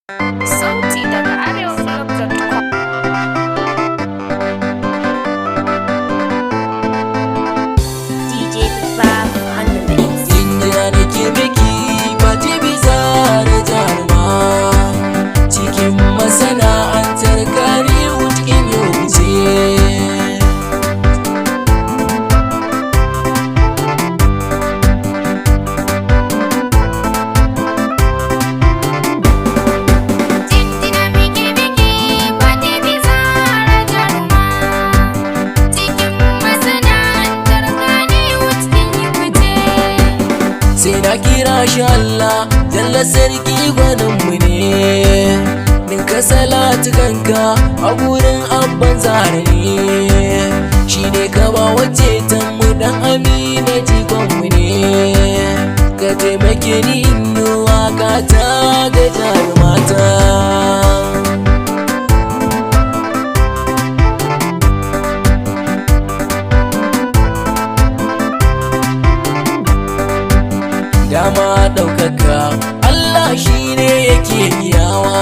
Sauti daga arewablog.com. DJ Bab on the mix. Inda nake miki Fati Bizar jaruma cikin masana'antar Kannywood kin yi wuce. Sai na kira shi Allah, jalla sarki gwaninmu ne. Min ka salatu kanka a gurin abban zara ne. Shi ne ka ba wace mu dan amina jikonmu ne. Ka taimake ni in yi waka ta ga jarumata. Dama ɗaukaka Allah shi ne yake iyawa,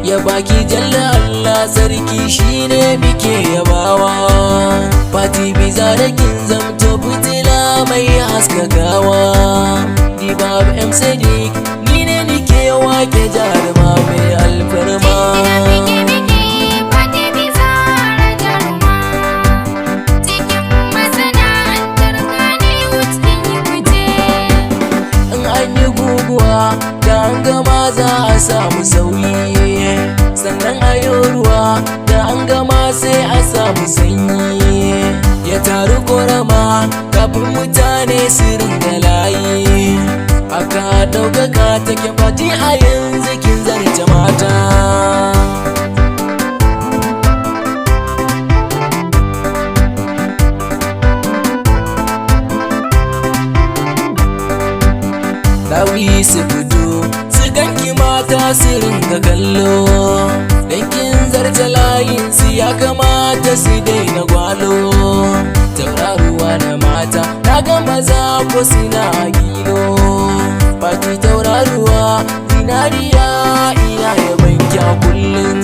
ya baki jalla Allah sarki shi ne muke yabawa. Fati Bizar kin zamto fitila mai haskakawa. Dibab M Sadiq ni ne nike wake jaruma mai alfarma. Da an gama za a samu sauyi, sannan a yi ruwa da an gama sai a samu sanyi. Ya taru korama kafin mutane su ringa layi. Aka ɗaukaka take Fati a yanzu kin zarce mata. Dawi su fito su ganki mata su ringa kallo, dan kin zarce layin su ya kamata su daina gwalo. Tauraruwa na mata na ga maza ko suna gino. Fati tauraruwa zinariya ina yabanki a kullum.